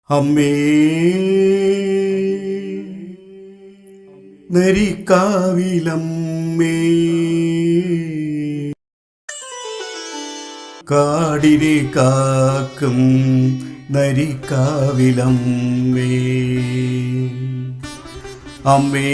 അമ്മേ നരിക്കാവിലമ്മേ കാടിനെ കാക്കും നരിക്കാവിലമ്മേ അമ്മേ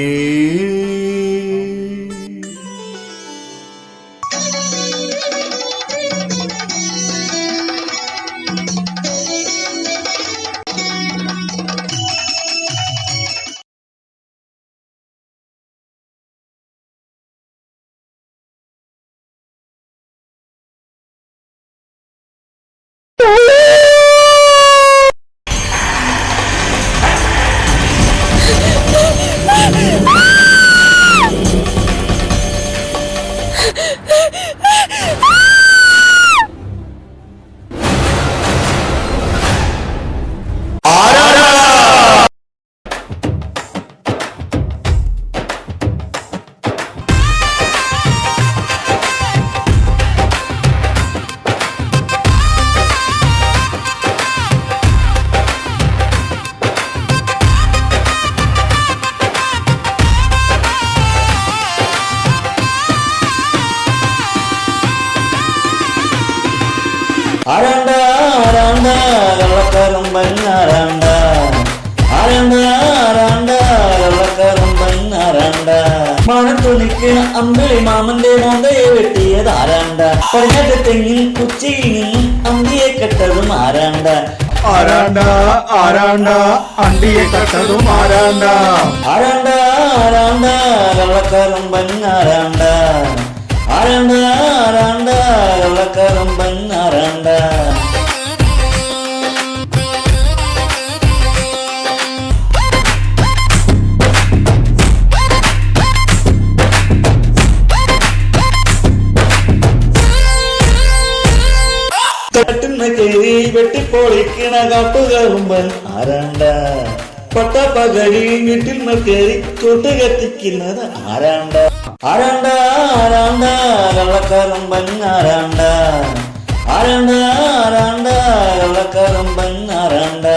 ആരാണ്ട ആരാണ്ട കള്ളക്കറുമ്പൻ ആരാണ്ട ആരാണ്ട ആരാണ്ട കള്ളക്കറുമ്പൻ ആരാണ്ട മണത്തുണിക്കണ അമ്പിളി മാമന്റെ മോന്തയെ വെട്ടിയത് ആരാണ്ട പടിഞ്ഞാട്ട് തെങ്ങിൽ കുച്ചിയിൽ നിന്നും അന്തിയെ കെട്ടതും ആരാണ്ട ആരാണ്ട ആരാണ്ട അണ്ടിയെ കെട്ടതും ആരാണ്ട ആരാണ്ട ആരാണ്ട കള്ളക്കറുമ്പൻ ആരാണ്ട ആരാണ്ട ആരാണ്ട കള്ളക്കറുമ്പൻ ആരാണ്ട തട്ടുന്ന കേറി വെട്ടിപ്പൊളിക്കണ കാട്ടുകറുമ്പൻ ആരാണ്ട പട്ടപ്പകഴി വീട്ടിൽ കയറി ചൂട്ട് കത്തിക്കുന്നത് ആരാണ്ട ആരാണ്ട ആരാണ്ട കള്ളക്കറുമ്പൻ ആരാണ്ട ആരാണ്ട ആരാണ്ട കള്ളക്കറുമ്പൻ ആരാണ്ട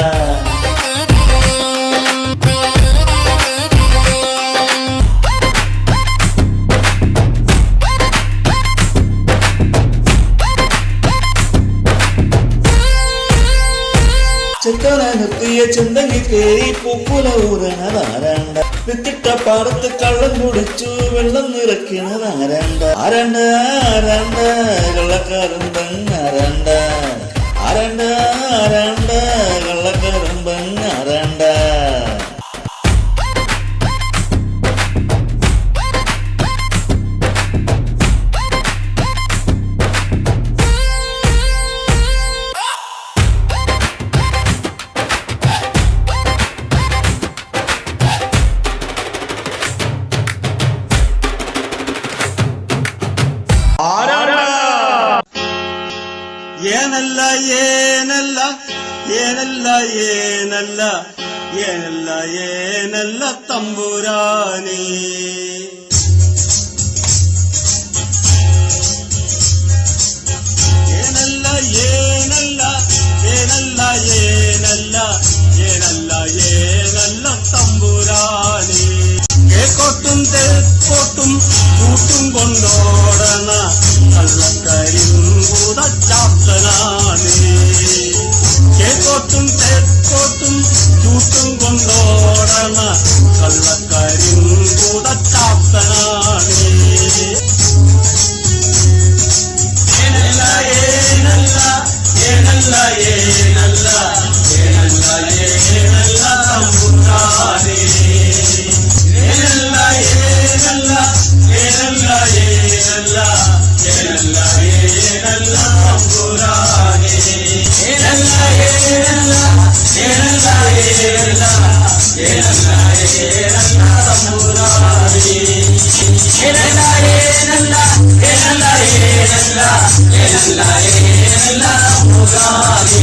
ചെക്കന നിർത്തിയ ചെന്തങ്ങി കേറി പൂക്കുല ഊരണത് ആരാണ്ട വിത്തിട്ട പാടത്ത് കള്ളം കുടിച്ചു വെള്ളം നിറയ്ക്കണത് ആരാണ്ട ആരാണ്ട ആരാണ്ട കള്ളക്കറുമ്പൻ ആരാണ്ട ആരാണ്ട ആരാണ്ട കള്ളക്കറുമ്പൻ ആരാണ്ട ಏನಲ್ಲ ಏನಲ್ಲ ಏನಲ್ಲ ಏನಲ್ಲ ಏನಲ್ಲ ಏನಲ್ಲ ತಂಬುರಾನೇ ಏನಲ್ಲ ಏನಲ್ಲ ಏನಲ್ಲ ಏನಲ್ಲ ಏನಲ್ಲ ಏನല്ല തമ്പുരാനേ കേക്കോട്ടും തെക്കോട്ടും കൂട്ടും കൊണ്ടോടണ കള്ളക്കരിമ്പൂത ചാപ്തനാനേ കേക്കോട്ടും തെക്കോട്ടും കൂട്ടും കൊണ്ടോടണ കള്ളക്കരിമ്പൂത ചാപ്തനാനേ ಏನಲ್ಲ ಏನಲ್ಲ ಏನಲ್ಲ ಏನಲ್ಲ ಏನಲ್ಲ ಏನಲ್ಲ ತಂಬುರಾನೇ ಏನಲ್ಲ ಏನಲ್ಲ ಏನಲ್ಲ ಏನಲ್ಲ ಏನಲ್ಲ ಏನಲ್ಲ ತಂಬುರಾನೇ ಏನಲ್ಲ ಏನಲ್ಲ ಏನಲ್ಲ ಏನಲ್ಲ ಏನಲ್ಲ ಏನಲ್ಲ ತಂಬುರಾನೇ ಏನಲ್ಲ ಏನಲ್ಲ ಏನಲ್ಲ ಏನಲ್ಲ ಏನಲ್ಲ ಏನಲ್ಲ ತಂಬುರಾನೇ.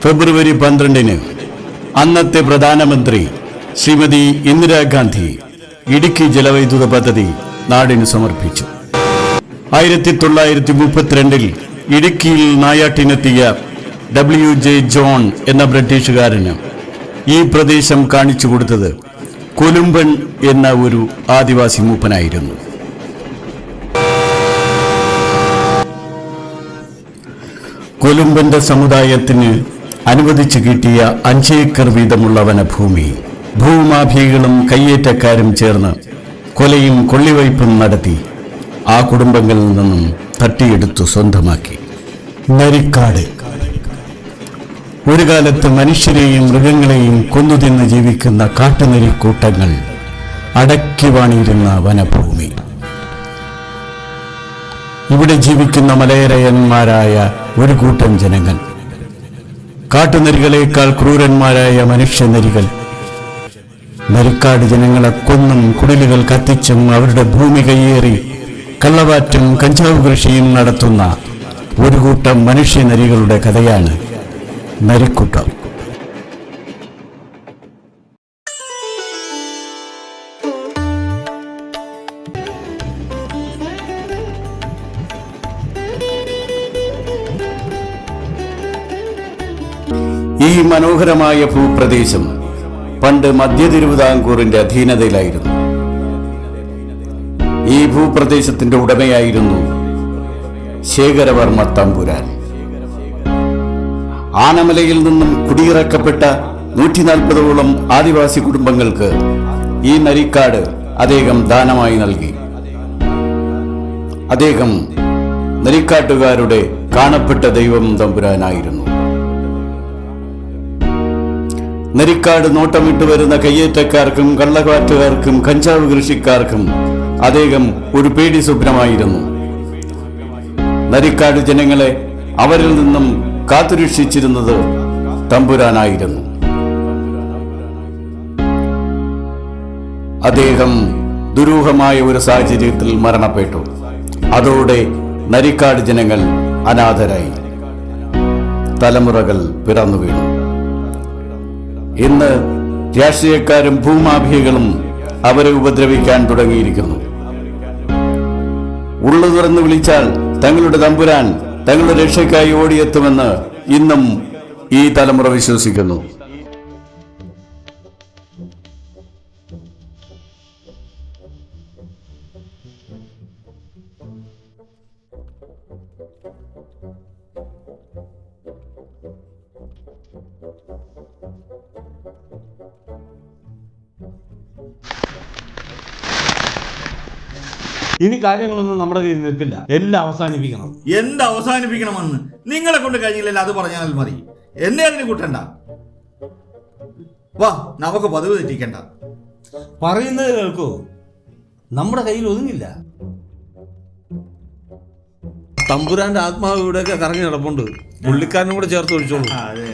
ഫെബ്രുവരി 12 അന്നത്തെ പ്രധാനമന്ത്രി ശ്രീമതി ഇന്ദിരാഗാന്ധി ഇടുക്കി ജലവൈദ്യുത പദ്ധതി നാടിന് സമർപ്പിച്ചു. 1932 ഇടുക്കിയിൽ നായാട്ടിനെത്തിയ WJ ജോൺ എന്ന ബ്രിട്ടീഷുകാരന് ഈ പ്രദേശം കാണിച്ചു കൊടുത്തത് കൊലുമ്പൻ എന്ന ഒരു ആദിവാസി മൂപ്പനായിരുന്നു. കൊലുമ്പന്റെ സമുദായത്തിന് അനുവദിച്ചു കിട്ടിയ 5 ഏക്കർ വീതമുള്ള വനഭൂമി ഭൂമാഫിയകളും കയ്യേറ്റക്കാരും ചേർന്ന് കൊലയും കൊള്ളിവയ്പും നടത്തി ആ കുടുംബങ്ങളിൽ നിന്നും തട്ടിയെടുത്തു സ്വന്തമാക്കി. നരിക്കാട് ഒരു കാലത്ത് മനുഷ്യരെയും മൃഗങ്ങളെയും കൊന്നുതിന്ന് ജീവിക്കുന്ന കാട്ടുനരിക്കൂട്ടങ്ങൾ അടക്കി വാണിരുന്ന വനഭൂമി. ഇവിടെ ജീവിക്കുന്ന മലയരയന്മാരായ ഒരു കൂട്ടം ജനങ്ങൾ, കാട്ടുനരികളേക്കാൾ ക്രൂരന്മാരായ മനുഷ്യനരികൾ, നരിക്കാട് ജനങ്ങളെ കൊന്നും കുടിലുകൾ കത്തിച്ചും അവരുടെ ഭൂമി കയ്യേറി കള്ളവാറ്റും കഞ്ചാവ് കൃഷിയും നടത്തുന്ന ഒരു കൂട്ടം മനുഷ്യനരികളുടെ കഥയാണ് നരിക്കൂട്ടം. ഈ മനോഹരമായ ഭൂപ്രദേശം പണ്ട് മധ്യ തിരുവിതാംകൂറിന്റെ അധീനതയിലായിരുന്നു. ഈ ഭൂപ്രദേശത്തിന്റെ ഉടമയായിരുന്നു ശേഖരവർമ്മ തമ്പുരാൻ. ആനമലയിൽ നിന്നും കുടിയിറക്കപ്പെട്ട 140ഓളം ആദിവാസി കുടുംബങ്ങൾക്ക് ഈ നരിക്കാട് അദ്ദേഹം ദാനമായി നൽകി. അദ്ദേഹം നരിക്കാട്ടുകാരുടെ കാണപ്പെട്ട ദൈവം തമ്പുരാനായിരുന്നു. നരിക്കാട് നോട്ടമിട്ട് വരുന്ന കയ്യേറ്റക്കാർക്കും കള്ളക്കാറ്റുകാർക്കും കഞ്ചാവ് കൃഷിക്കാർക്കും അദ്ദേഹം ഒരു പേടി സ്വപ്നമായിരുന്നു. നരിക്കാട് ജനങ്ങളെ അവരിൽ നിന്നും കാത്തുരക്ഷിച്ചിരുന്നത് തമ്പുരാനായിരുന്നു. അദ്ദേഹം ദുരൂഹമായ ഒരു സാഹചര്യത്തിൽ മരണപ്പെട്ടു. അതോടെ നരിക്കാട് ജനങ്ങൾ അനാഥരായി. തലമുറകൾ പിറന്നു വീണു. ഇന്ന് രാഷ്ട്രീയക്കാരും ഭൂമാഫിയകളും അവരെ ഉപദ്രവിക്കാൻ തുടങ്ങിയിരിക്കുന്നു. ഉള്ളു തുറന്നു വിളിച്ചാൽ തങ്ങളുടെ തമ്പുരാൻ തങ്ങളുടെ രക്ഷയ്ക്കായി ഓടിയെത്തുമെന്ന് ഇന്നും ഈ തലമുറ വിശ്വസിക്കുന്നു. ഇനി കാര്യങ്ങളൊന്നും നമ്മുടെ കയ്യിൽ നിൽക്കില്ല. എല്ലാം അവസാനിപ്പിക്കണം. എന്ത് അവസാനിപ്പിക്കണമെന്ന് നിങ്ങളെ കൊണ്ട് കഴിഞ്ഞില്ലല്ലോ, അത് പറഞ്ഞാൽ മതി. എന്നെ അതിന് കൂട്ടണ്ട. വാ, നമുക്ക് പതിവ് തെറ്റിക്കണ്ട. പറയുന്നത് കേൾക്കൂ, നമ്മുടെ കയ്യിൽ ഒതുങ്ങില്ല. തമ്പുരാന്റെ ആത്മാവ് ഇവിടെയൊക്കെ കറങ്ങി നടപ്പുണ്ട്. പുള്ളിക്കാരനും കൂടെ ചേർത്ത് ഒഴിച്ചോളൂ. അതെ.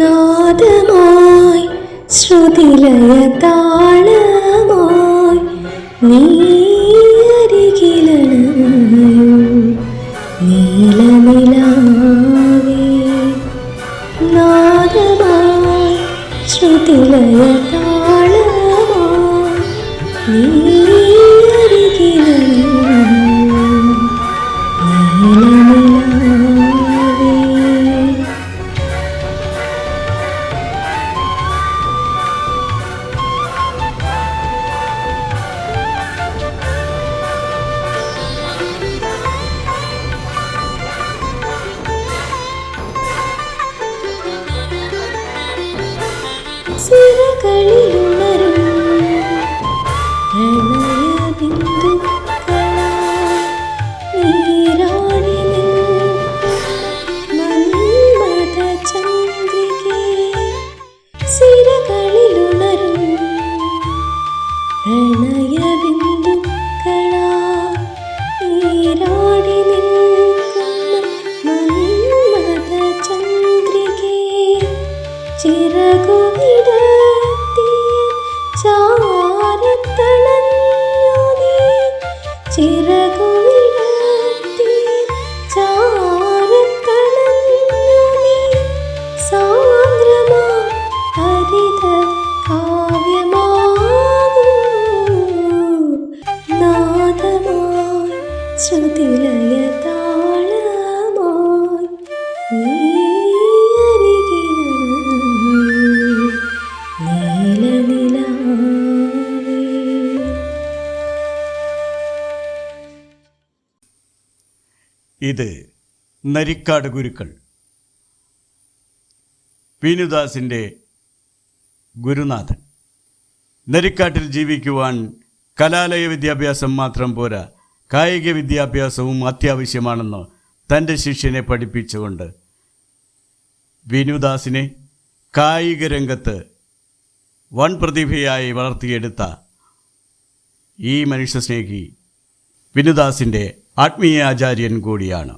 നാദമായി ശ്രുതിലയ താളമായി നീ അരികിലണയൂ നീലനിലാവേ. നാദമായി ശ്രുതിലയ താളമായി നീ അരികിലണയൂ നീലനിലാവേ. സിരകളിലു ചിറകുവിടർത്തി ചാരത്തണഞ്ഞു നീ, ചിറകുവിടർത്തി ചാരത്തണഞ്ഞു നീ, സാന്ദ്രമാ ഹരിത കാവ്യമാകൂ, നാദമായി ശ്രുതിലയ താളമായി നീ നീലനിലാവേ. ഇത് നരിക്കാട് ഗുരുക്കൾ വിനുദാസിൻ്റെ ഗുരുനാഥൻ. നരിക്കാട്ടിൽ ജീവിക്കുവാൻ കലാലയ വിദ്യാഭ്യാസം മാത്രം പോരാ, കായിക വിദ്യാഭ്യാസവും അത്യാവശ്യമാണെന്ന് തൻ്റെ ശിഷ്യനെ പഠിപ്പിച്ചുകൊണ്ട് വിനുദാസിനെ കായിക രംഗത്ത് വൻ പ്രതിഭയായി വളർത്തിയെടുത്ത ഈ മനുഷ്യസ്നേഹി വിനുദാസിൻ്റെ ആത്മീയ ആചാര്യൻ കൂടിയാണ്.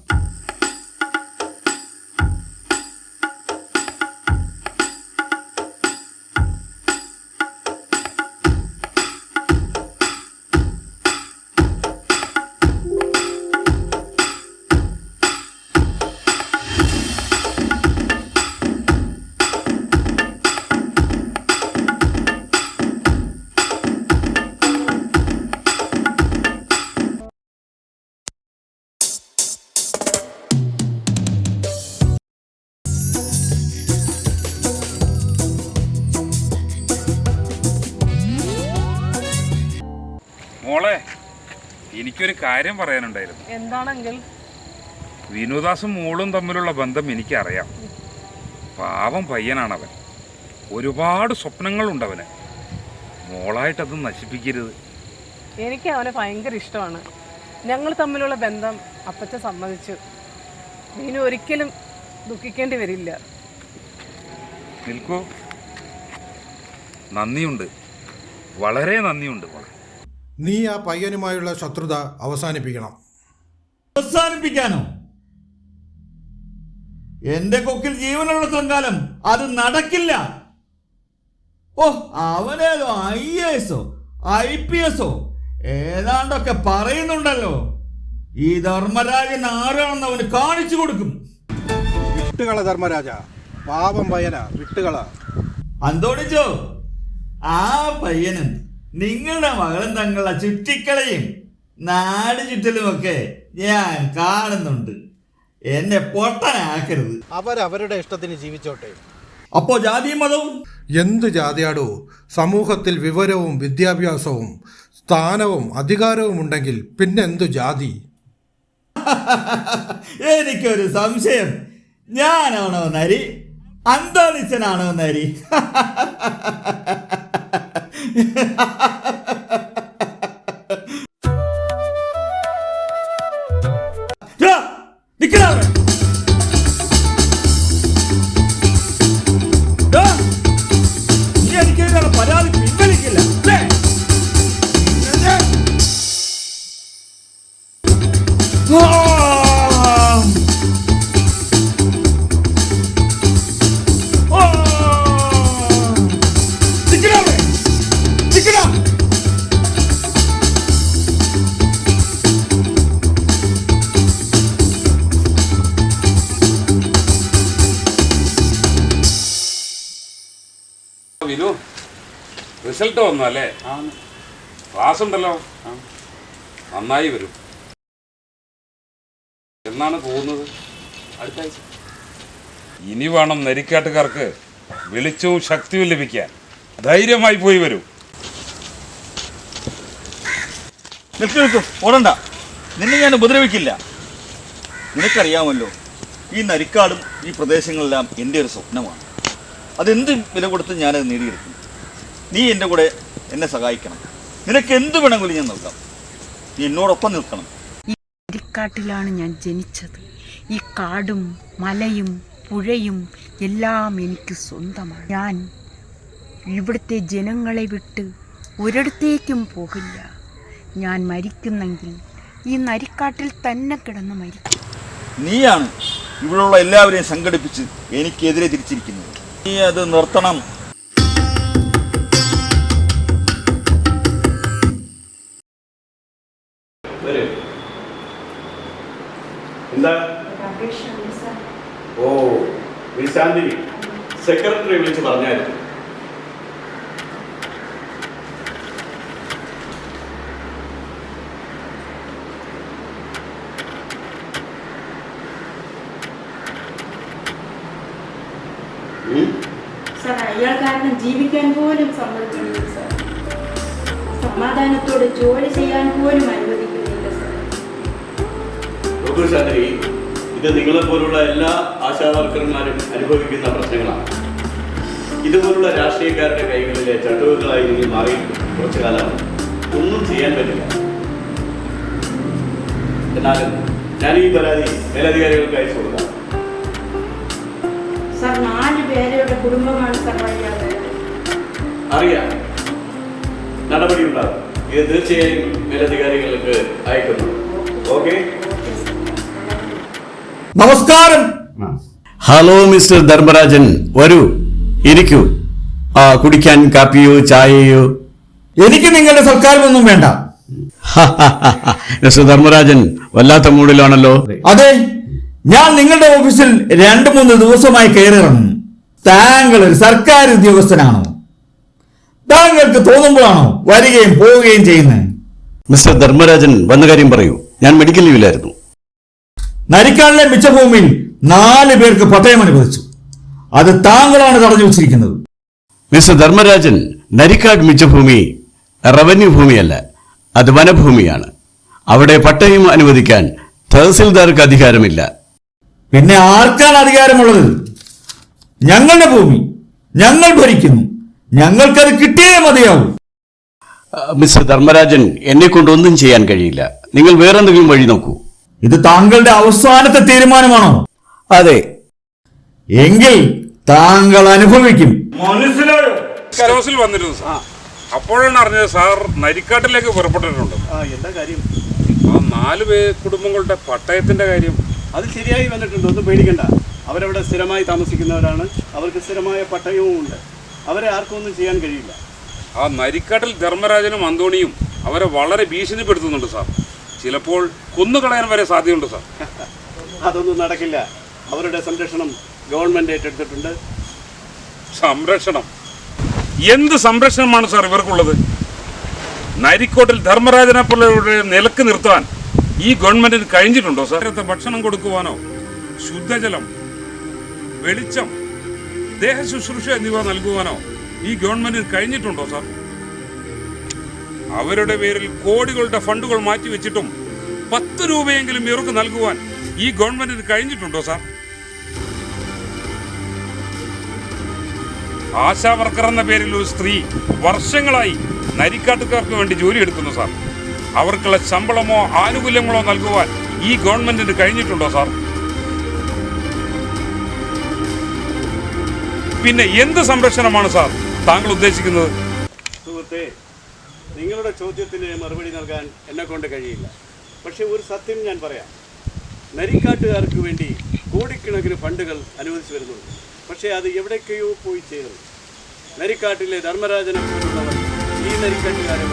മോളെ, എനിക്കൊരു കാര്യം പറയാനുണ്ടായിരുന്നു. എന്താണെങ്കിൽ? വിനുദാസും മോളും തമ്മിലുള്ള ബന്ധം എനിക്കറിയാം. പാവം പയ്യനാണവൻ. ഒരുപാട് സ്വപ്നങ്ങളുണ്ടവന്. മോളായിട്ടത് നശിപ്പിക്കരുത്. എനിക്ക് അവനെ ഭയങ്കര ഇഷ്ടമാണ്. ഞങ്ങൾ തമ്മിലുള്ള ബന്ധം അപ്പച്ച സമ്മതിച്ചു. വിനു ഒരിക്കലും ദുഃഖിക്കേണ്ടി വരില്ല. നിൽക്കൂ. നന്ദിയുണ്ട്, വളരെ നന്ദിയുണ്ട് മോളെ. നീ ആ പയ്യനുമായുള്ള ശത്രുത അവസാനിപ്പിക്കണം. അവസാനിപ്പിക്കാനോ? എന്റെ കൊക്കിൽ ജീവനുള്ള കാലം അത് നടക്കില്ല. ഓ, അവനേതോ IAS IPS ഏതാണ്ടൊക്കെ പറയുന്നുണ്ടല്ലോ. ഈ ധർമ്മരാജൻ ആരാണെന്ന് അവന് കാണിച്ചു കൊടുക്കും. വിട്ടുകള ധർമ്മരാജ, പാപം പയ്യന, വിട്ടുകള. അന്തോണിച്ചോ, ആ പയ്യനും നിങ്ങളുടെ മകളും തങ്ങളുടെ ചുറ്റിക്കളയും നാട് ചുറ്റലുമൊക്കെ ഞാൻ കാണുന്നുണ്ട്. എന്നെ പൊട്ടനാക്കരുത്. അവരവരുടെ ഇഷ്ടത്തിന് ജീവിച്ചോട്ടെ. അപ്പോ ജാതിയും മതവും എന്ത് ജാതിയാടോ? സമൂഹത്തിൽ വിവരവും വിദ്യാഭ്യാസവും സ്ഥാനവും അധികാരവും ഉണ്ടെങ്കിൽ പിന്നെന്തു ജാതി? എനിക്കൊരു സംശയം. ഞാനാണോ നരി, അന്തോണിച്ചനാണോ നരി? എനിക്ക് പരാതി പിൻവലിക്കില്ല. വിനു, റിസൾട്ട് വന്നു അല്ലേ? ക്ലാസ് ഉണ്ടല്ലോ, നന്നായി വരും. എന്നാണ് പോകുന്നത്? അടുത്ത ആഴ്ച. ഇനി വേണം നരിക്കാട്ടുകാർക്ക് വെളിച്ചവും ശക്തിയും ലഭിക്കാൻ. ധൈര്യമായി പോയി വരൂ. നിൽക്കും ഓടണ്ട, നിന്നെ ഞാൻ ഉപദ്രവിക്കില്ല. നിനക്കറിയാമല്ലോ, ഈ നരിക്കാടും ഈ പ്രദേശങ്ങളെല്ലാം എൻ്റെ ഒരു സ്വപ്നമാണ്. അതെന്ത് വില കൊടുത്ത് ഞാനത് നേടിയെടുക്കും. നീ എൻ്റെ കൂടെ എന്നെ സഹായിക്കണം. നിനക്ക് എന്ത് വേണമെങ്കിലും ഞാൻ നൽകാം. നീ എന്നോടൊപ്പം നിൽക്കണം. ഈ നരിക്കാട്ടിലാണ് ഞാൻ ജനിച്ചത്. ഈ കാടും മലയും പുഴയും എല്ലാം എനിക്ക് സ്വന്തമാണ്. ഞാൻ ഇവിടുത്തെ ജനങ്ങളെ വിട്ട് ഒരിടത്തേക്കും പോകില്ല. ഞാൻ മരിക്കുന്നെങ്കിൽ ഈ നരിക്കാട്ടിൽ തന്നെ കിടന്ന് മരിക്കും. നീയാണ് ഇവിടെയുള്ള എല്ലാവരെയും സംഘടിപ്പിച്ച് എനിക്കെതിരെ തിരിച്ചിരിക്കുന്നത്. നീ അത് നിർത്തണം. എന്താ? ഓ, ശാന്തി സെക്രട്ടറി വിളിച്ച് പറഞ്ഞായിരുന്നു. സാർ, അയാൾ കാരണം ജീവിക്കാൻ പോലും സമ്മതിക്കുന്നില്ല സാർ. സമാധാനത്തോടെ ജോലി ചെയ്യാൻ പോലും അനുവദിക്കുന്നില്ല സാർ. നോക്കൂ ശാന്തി, ഇത് നിങ്ങളെപ്പോലുള്ള എല്ലാ ആശാവർക്കർമാരും അനുഭവിക്കുന്ന പ്രശ്നങ്ങളാണ്. ഇതുപോലുള്ള രാഷ്ട്രീയക്കാരുടെ കൈകളിലെ ചട്ടുവകളായി നിങ്ങൾ മാറിയിട്ട് കുറച്ചു കാലമാണ്. ഒന്നും ചെയ്യാൻ പറ്റില്ല. എന്നാലും ഞാൻ ഈ പരാതി മേലധികാരികൾക്ക് അയച്ചു കൊടുക്കാം. സാർ, 4 പേരുടെ കുടുംബമാണ് സാർ വഴിയാതെ. അറിയാം, നടപടി ഉണ്ടാകും. ഇത് തീർച്ചയായും മേലധികാരികൾക്ക് അയക്കുന്നു. ഓക്കെ. നമസ്കാരം. ഹലോ മിസ്റ്റർ ധർമ്മരാജൻ, വരൂ, ഇരിക്കൂ. കുടിക്കാൻ കാപ്പിയോ ചായയോ? എനിക്ക് നിങ്ങളുടെ സൽക്കാരമൊന്നും വേണ്ട. മിസ്റ്റർ ധർമ്മരാജൻ വല്ലാത്ത മൂഡിലാണല്ലോ. അതെ, ഞാൻ നിങ്ങളുടെ ഓഫീസിൽ 2-3 ദിവസമായി കയറിയിറങ്ങും. താങ്കൾ ഒരു സർക്കാർ ഉദ്യോഗസ്ഥനാണോ? താങ്കൾക്ക് തോന്നുമ്പോഴാണോ വരികയും പോവുകയും ചെയ്യുന്നത്? മിസ്റ്റർ ധർമ്മരാജൻ വന്ന കാര്യം പറയൂ. ഞാൻ മെഡിക്കൽ ലീവിലായിരുന്നു. നരിക്കാടിലെ മിച്ചഭൂമിയിൽ 4 പേർക്ക് പട്ടയം അനുവദിച്ചു. അത് താങ്കളാണ് തടഞ്ഞു വെച്ചിരിക്കുന്നത്. മിസ്റ്റർ ധർമ്മരാജൻ, നരിക്കാട് മിച്ചഭൂമി റവന്യൂ ഭൂമിയല്ല, അത് വനഭൂമിയാണ്. അവിടെ പട്ടയം അനുവദിക്കാൻ തഹസിൽദാർക്ക് അധികാരമില്ല. പിന്നെ ആർക്കാണ് അധികാരമുള്ളത്? ഞങ്ങളുടെ ഭൂമി ഞങ്ങൾ ഭരിക്കുന്നു. ഞങ്ങൾക്കത് കിട്ടിയേ മതിയാവും. മിസ്റ്റർ ധർമ്മരാജൻ, എന്നെ കൊണ്ടൊന്നും ചെയ്യാൻ കഴിയില്ല. നിങ്ങൾ വേറെന്തെങ്കിലും വഴി നോക്കൂ. ഇത് താങ്കളുടെ അവസാനത്തെ തീരുമാനമാണോ? അതെ. എങ്കിൽ താങ്കൾ അനുഭവിക്കും. മനസ്സിലായോ? കലോസിൽ വന്നിരുന്നു സാർ. അപ്പോഴാണ് അറിഞ്ഞത് സാർ നരിക്കാട്ടിലേക്ക് പുറപ്പെട്ടിട്ടുണ്ട്. എന്താ കാര്യം? ആ 4 കുടുംബങ്ങളുടെ പട്ടയത്തിന്റെ കാര്യം. അത് ശരിയായി വന്നിട്ടുണ്ട്, ഒന്നും പേടിക്കണ്ട. അവരവിടെ സ്ഥിരമായി താമസിക്കുന്നവരാണ്. അവർക്ക് സ്ഥിരമായ പട്ടയവും ഉണ്ട്. അവരെ ആർക്കും ഒന്നും ചെയ്യാൻ കഴിയില്ല. ആ നരിക്കാട്ടിൽ ധർമ്മരാജനും അന്തോണിയും അവരെ വളരെ ഭീഷണിപ്പെടുത്തുന്നുണ്ട് സാർ. ചിലപ്പോൾ കൊന്നുകളയാൻ വരെ സാധ്യതയുണ്ട് സാർ. അതൊന്നും നടക്കില്ല. അവരുടെ സംരക്ഷണം ഗവൺമെന്റ് ഏറ്റെടുത്തിട്ടുണ്ട്. സംരക്ഷണം? എന്ത് സംരക്ഷണമാണ് സാർ ഇവർക്കുള്ളത്? നരിക്കോട്ടിൽ ധർമ്മരാജനെ പോലെയുടെ നിലക്ക് നിർത്താൻ ഈ ഗവൺമെന്റിന് കഴിഞ്ഞിട്ടുണ്ടോ സാർ? ഭക്ഷണം കൊടുക്കുവാനോ, ശുദ്ധജലം, വെളിച്ചം, ദേഹശുശ്രൂഷ എന്നിവ നൽകുവാനോ ഈ ഗവൺമെന്റിന് കഴിഞ്ഞിട്ടുണ്ടോ സാർ? അവരുടെ പേരിൽ കോടികളുടെ ഫണ്ടുകൾ മാറ്റിവെച്ചിട്ടും 10 രൂപയെങ്കിലും ഇവർക്ക് നൽകുവാൻ ഈ ഗവൺമെന്റിന് കഴിഞ്ഞിട്ടുണ്ടോ സാർ? ആശാവർക്കർ എന്ന പേരിൽ ഒരു സ്ത്രീ വർഷങ്ങളായി നരിക്കാട്ടുകാർക്ക് വേണ്ടി ജോലി എടുക്കുന്നു സാർ. അവർക്കുള്ള ശമ്പളമോ ആനുകൂല്യങ്ങളോ നൽകുവാൻ ഈ ഗവൺമെന്റിന് കഴിഞ്ഞിട്ടുണ്ടോ സാർ? പിന്നെ എന്ത് സംരക്ഷണമാണ് സാർ താങ്കൾ ഉദ്ദേശിക്കുന്നത്? സുഹൃത്തെ, നിങ്ങളുടെ ചോദ്യത്തിന് മറുപടി നൽകാൻ എന്നെ കൊണ്ട് കഴിയില്ല. പക്ഷേ ഒരു സത്യം ഞാൻ പറയാം. നരിക്കാട്ടുകാർക്ക് വേണ്ടി കോടിക്കണക്കിന് ഫണ്ടുകൾ അനുവദിച്ചു വരുന്നുണ്ട്. പക്ഷേ അത് എവിടേക്കോ പോയി ചേർന്നു. നരിക്കാട്ടിലെ ധർമ്മരാജനെ പോലുള്ളവർ ഈ നരിക്കാട്ടുകാരെ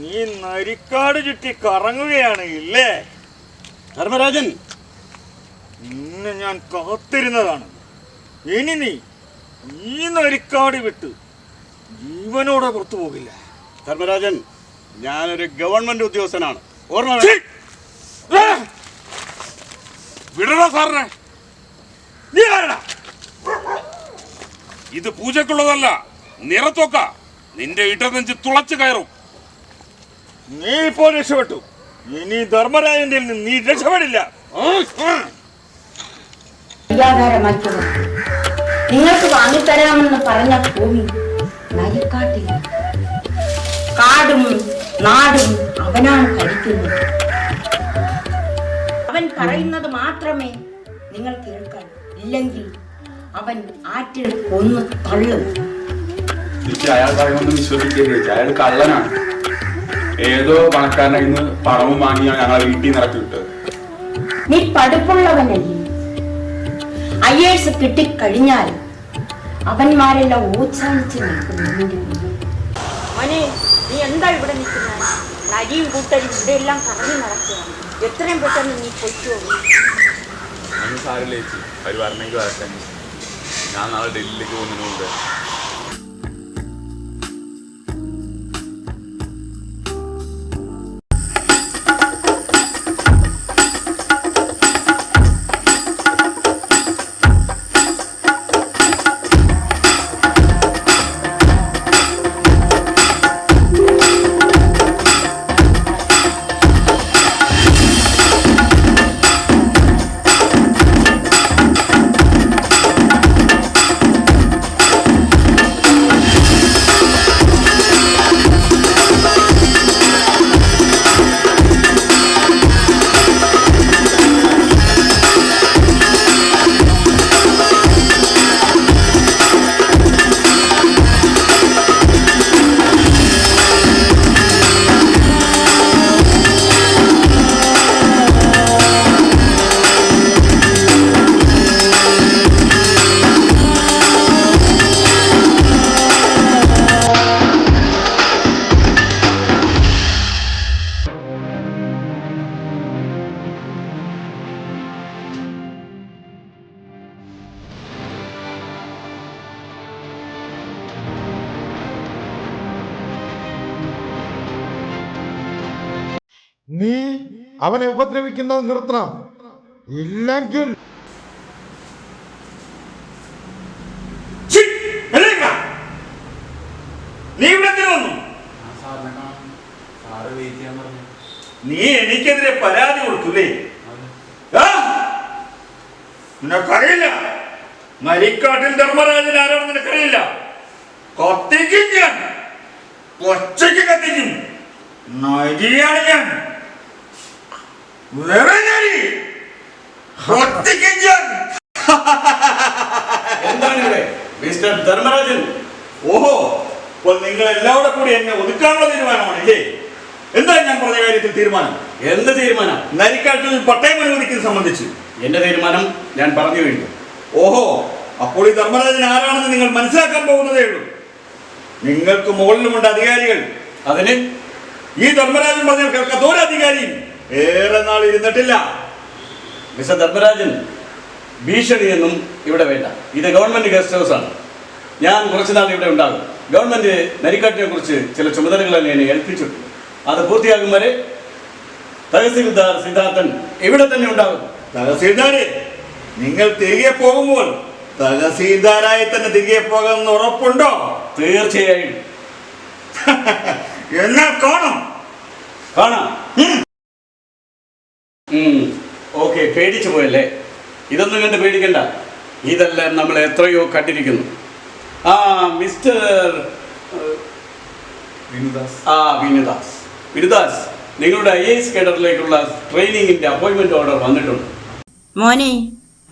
നീ നരിക്കാട് ചുറ്റി കറങ്ങുകയാണ് ഇല്ലേ ധർമ്മരാജൻ? നിന്നെ ഞാൻ കാത്തിരുന്നതാണ്. ഇനി നീ ഈ നരിക്കാട് വിട്ട് ജീവനോടെ പുറത്തു പോകില്ല. ധർമ്മരാജൻ, ഞാനൊരു ഗവൺമെന്റ് ഉദ്യോഗസ്ഥനാണ്. ഓർമ്മ വിടണ സാറിനെ. നീ ആരാ? ഇത് പൂജക്കുള്ളതല്ല, നിറത്തൊക്ക. നിന്റെ ഇടനെഞ്ച് തുളച്ചു കയറും. നീ ഇപ്പോൾ രക്ഷപ്പെട്ടു. ഇനി ധർമ്മരാജന്റെ നിന്ന് നീ രക്ഷപ്പെടില്ല. നിങ്ങൾക്ക് വാങ്ങിത്തരാമെന്ന് പറഞ്ഞ ഭൂമി നരിക്കാട്ടില്ല. കാടും നാടും അവനാണ് ഭരിക്കുന്നത്. അവൻ പറയുന്നത് മാത്രമേ നിങ്ങൾ കേൾക്കാൻ. ഇല്ലെങ്കിൽ അവൻ ആറ്റിൽ കൊന്നു തള്ളും. ചേച്ചി അയാൾ പറയുന്നൊന്നും വിശ്വസിക്കരുത് ചേച്ചി, അയാൾ കള്ളനാണ്. ഏതോ പണക്കാരനിൽ നിന്ന് പണവും വാങ്ങിയാണ് ഞങ്ങളെ വീട്ടിൽ നിന്ന് ഇറക്കി വിട്ടത്. നീ പഠിപ്പുള്ളവനല്ലേ? IAS കിട്ടിക്കഴിഞ്ഞാൽ അവന്മാരെല്ലാം ഊച്ചാനിച്ച് നിൽക്കുന്നു. മോനെ, നീ എന്താ ഇവിടെ നിൽക്കുന്നത്? നരിയും കൂട്ടരും ഇവിടെ എല്ലാം കറങ്ങി നടക്കുകയാണ്. എത്രയും പെട്ടെന്ന് നീ പൊയ്ക്കോളൂ. ഒന്നും സാരില്ല ചേച്ചി, അവർ വരണമെങ്കിൽ വരട്ടെ. ഞാൻ നാളെ ഡൽഹിയിലേക്ക് പോകുന്നതിനുണ്ട്. നീ അവനെ ഉപദ്രവിക്കുന്നത് നിർത്തണം, ഇല്ലെങ്കിൽ നീ ഇവിടെ വന്നു. നീ എനിക്കെതിരെ പരാതി കൊടുത്തൂലേ? നിനക്കറിയില്ല നരിക്കാട്ടിൽ ധർമ്മരാജൻ ആരാണെന്ന് നിനക്കറിയില്ല. കത്തിക്കും ഞാൻ, ഒച്ചയ്ക്ക് കത്തിക്കും. നരിയാണ് ഞാൻ, വേറെ നരി. കത്തിക്കും ഞാൻ. എന്താണ് ഇവിടെ മിസ്റ്റർ ധർമ്മരാജൻ? ഓഹോ, അപ്പോൾ നിങ്ങൾ എല്ലാവരും കൂടി എന്നെ ഒതുക്കാനുള്ള തീരുമാനമാണല്ലേ? എന്താ ഞാൻ പറഞ്ഞ കാര്യത്തിൽ തീരുമാനം? എന്ത് തീരുമാനം? നരിക്കാട്ടിൽ പട്ടയം അനുവദിക്കുന്നത് സംബന്ധിച്ച് എന്റെ തീരുമാനം ഞാൻ പറഞ്ഞു കഴിഞ്ഞു. ഓഹോ, അപ്പോൾ ഈ ധർമ്മരാജൻ ആരാണെന്ന് നിങ്ങൾ മനസ്സിലാക്കാൻ പോകുന്നതേ ഉള്ളൂ. നിങ്ങൾക്ക് മുകളിലുമുണ്ട് അധികാരികൾ. അതിന് ഈ ധർമ്മരാജൻ പറഞ്ഞാൽ കേൾക്കാത്ത ഒരു അധികാരിയും ഏറെ നാൾ ഇരുന്നിട്ടില്ല. മിസ്റ്റർ ധർമ്മരാജൻ, ഭീഷണിയൊന്നും ഇവിടെ വേണ്ട. ഇത് ഗവൺമെന്റ് ഗസ്റ്റ് ഹൗസ് ആണ്. ഞാൻ കുറച്ചുനാൾ ഇവിടെ ഉണ്ടാകും. ഗവൺമെന്റ് നരിക്കാട്ടിനെ കുറിച്ച് ചില ചുമതലകൾ എന്നെ ഏൽപ്പിച്ചിട്ടുണ്ട്. അത് പൂർത്തിയാകും വരെ തഹസീൽദാർ സിദ്ധാർത്ഥൻ ഇവിടെ തന്നെ ഉണ്ടാകും. തഹസീൽദാരെ, നിങ്ങൾ തിരികെ പോകുമ്പോൾ തഹസീൽദാരായി തന്നെ തിരികെ പോകാമെന്ന് ഉറപ്പുണ്ടോ? തീർച്ചയായും. എന്നാൽ കാണാം. ഓക്കെ, പേടിച്ചു പോയല്ലേ? ഇതൊന്നും കണ്ട് പേടിക്കണ്ട. ഇതെല്ലാം നമ്മൾ എത്രയോ കണ്ടിരിക്കുന്നു. മിസ്റ്റർ വിനുദാസ്, നിങ്ങളുടെ IAS കേഡറിലേക്കുള്ള ട്രെയിനിങ്ങിന്റെ അപ്പോയിന്റ്മെന്റ് ഓർഡർ വന്നിട്ടുണ്ട്. മോനെ,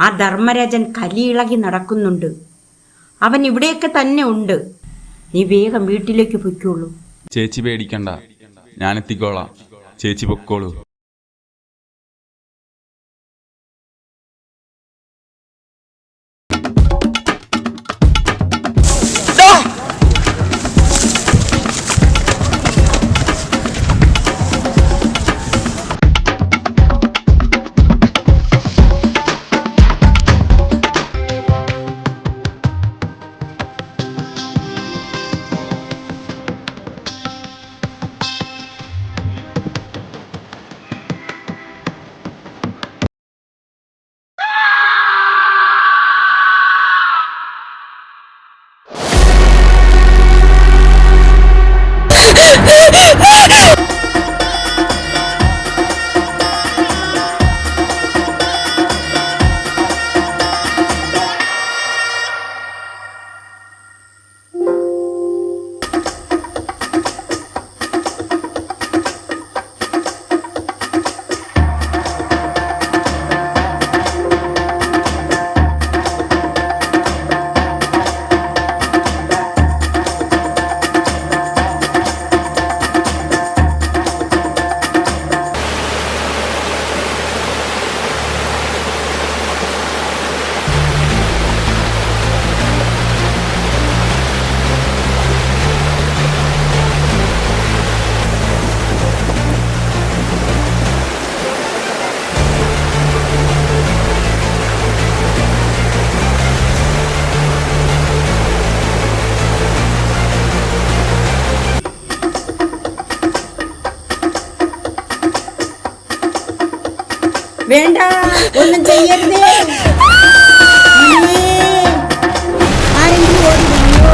ആ ധർമ്മരാജൻ കലിയിളകി നടക്കുന്നുണ്ട്. അവൻ ഇവിടെയൊക്കെ തന്നെ ഉണ്ട്. നീ വേഗം വീട്ടിലേക്ക് പൊയ്ക്കോളൂ. ചേച്ചി പേടിക്കണ്ട, ഞാൻ എത്തിക്കോളാം. ചേച്ചി പൊക്കോളൂ. വേണ്ട, ഒന്നും ചെയ്യരുതേ. മോനെ, ആരെങ്കിലും ഓടി വന്നോ?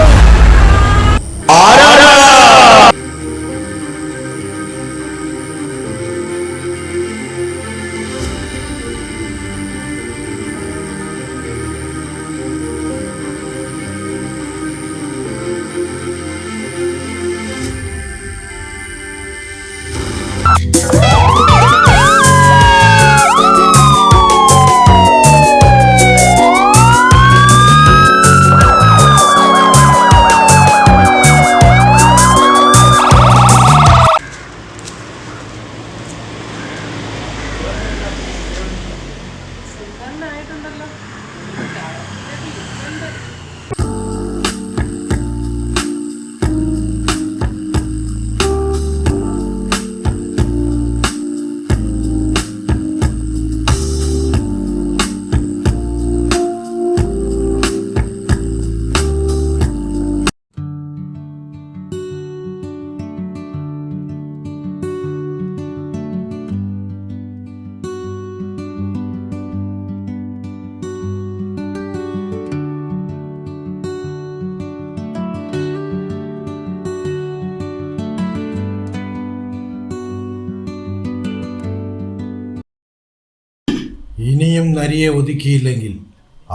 ഇനിയും നരിയെ ഒതുക്കിയില്ലെങ്കിൽ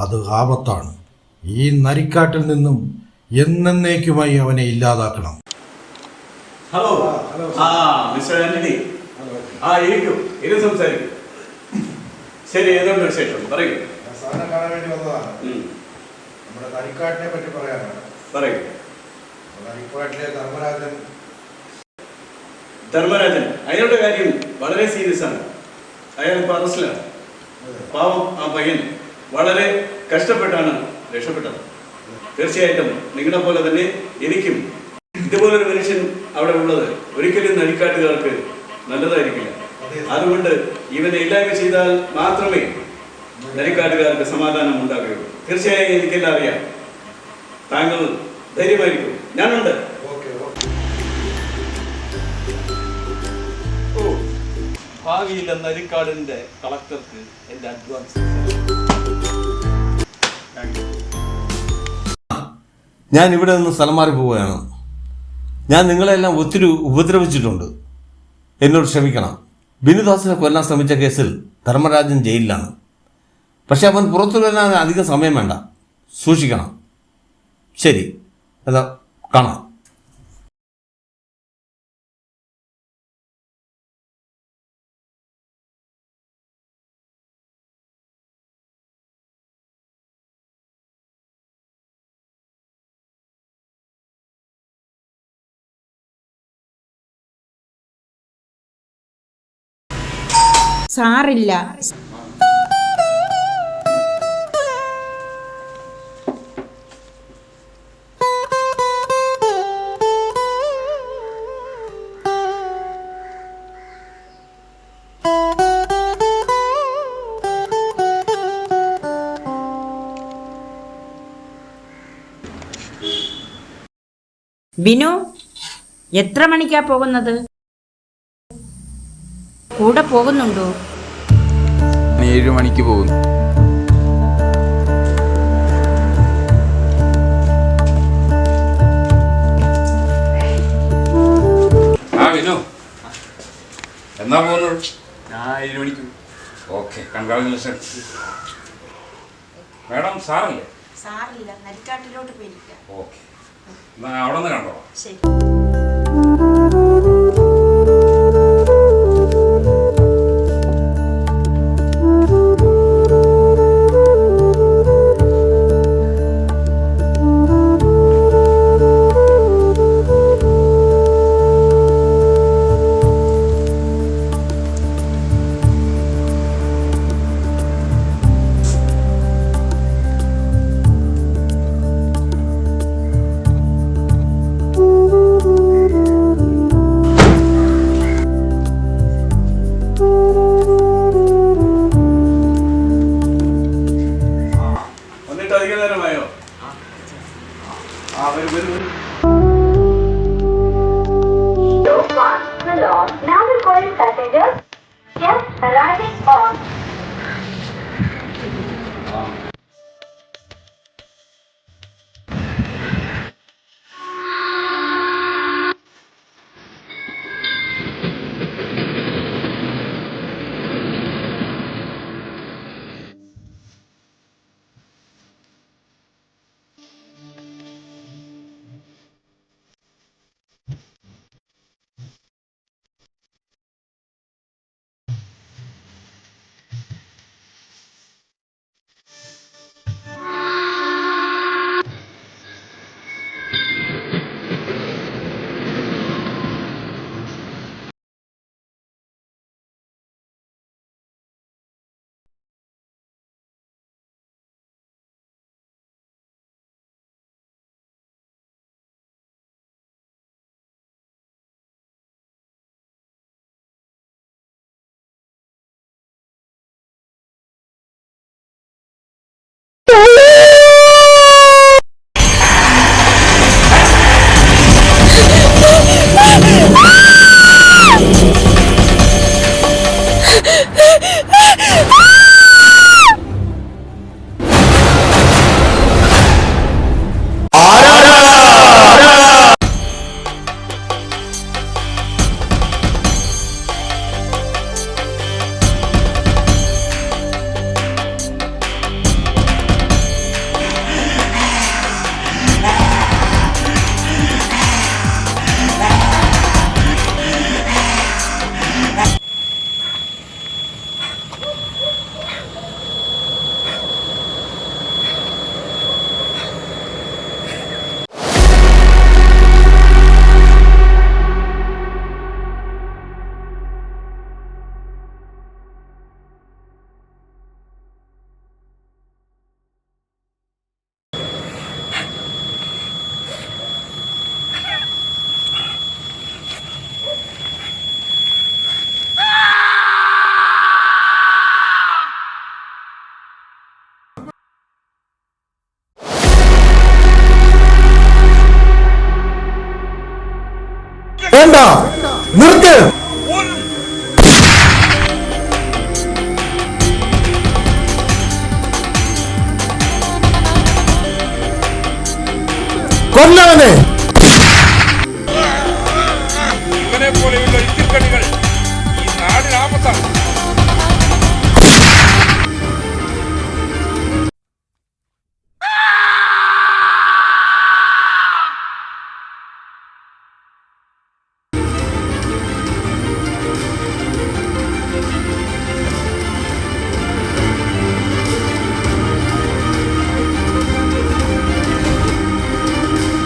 അത് ആപത്താണ്. ഈ നരിക്കാട്ടിൽ നിന്നും എന്നേക്കുമായി അവനെ ഇല്ലാതാക്കണം. ഹലോ. ആ മിസ്റ്റർ ആന്റണി, ആ ഇരിക്കൂ, ഇരു സംസാരിക്കും. ശരി, ഏതുണ്ട് വിശേഷം? പറയൂ. സാറിനെ കാണാൻ വേണ്ടി വന്നതാണ്. നമ്മുടെ നരിക്കാട്ടിനെ പറ്റി പറയാനാണ്. പറയൂ. നരിക്കാട്ടിലെ ധർമ്മരാജൻ, അയാളുടെ കാര്യം വളരെ സീരിയസ് ആണ്. അയാൾ ഇപ്പോൾ അറസ്റ്റിലാണ്. പാവം ആ പയ്യൻ വളരെ കഷ്ടപ്പെട്ടാണ് രക്ഷപ്പെട്ടത്. തീർച്ചയായിട്ടും നിങ്ങളെ പോലെ തന്നെ എനിക്കും ഇതുപോലൊരു മനുഷ്യൻ അവിടെ ഉള്ളത് ഒരിക്കലും നരിക്കാട്ടുകാർക്ക് നല്ലതായിരിക്കില്ല. അതുകൊണ്ട് ഇവനെ ഇല്ലായ്മ ചെയ്താൽ മാത്രമേ നരിക്കാട്ടുകാർക്ക് സമാധാനം ഉണ്ടാകുകയുള്ളൂ. തീർച്ചയായും എനിക്കെല്ലാം അറിയാം. താങ്കൾ ധൈര്യമായിരിക്കും, ഞാനുണ്ട്. ഭാവിയിലെ നരിക്കാടിന്റെ കളക്ടർക്ക് എന്റെ അഡ്വാൻസ്. ഞാൻ ഇവിടെ നിന്ന് സ്ഥലം മാറി പോവുകയാണ്. ഞാൻ നിങ്ങളെല്ലാം ഒത്തിരി ഉപദ്രവിച്ചിട്ടുണ്ട്. എന്നോട് ക്ഷമിക്കണം. ബിനുദാസിനെ കൊല്ലാൻ ശ്രമിച്ച കേസിൽ ധർമ്മരാജൻ ജയിലിലാണ്. പക്ഷെ അവൻ പുറത്തു വരാൻ അധികം സമയം വേണ്ട. സൂക്ഷിക്കണം. ശരി, അതാ കാണാം. സാറില്ല. ബിനു, എത്ര മണിക്കാ പോകുന്നത്? കൂടെ പോകുന്നുണ്ടോ? 7 മണിക്ക് പോകുന്നു. എന്നാ പോകുന്നത്? ഞാൻ 7 മണിക്ക്. Okay, congratulation. മാഡം സാറല്ലേ? സാറില്ല, നരിക്കാട്ടിലോട്ട് പോയിരിക്കാം. ഓക്കെ, എന്നാ അവിടെ നിന്ന് കണ്ടോ. ശരി. വേണ്ട, നിർത്ത്. കൊല്ലവനെ. ഇവനെ പോലെയുള്ള ഇത്തിരിക്കണികൾ ഈ നാടിനാപത്താണ്.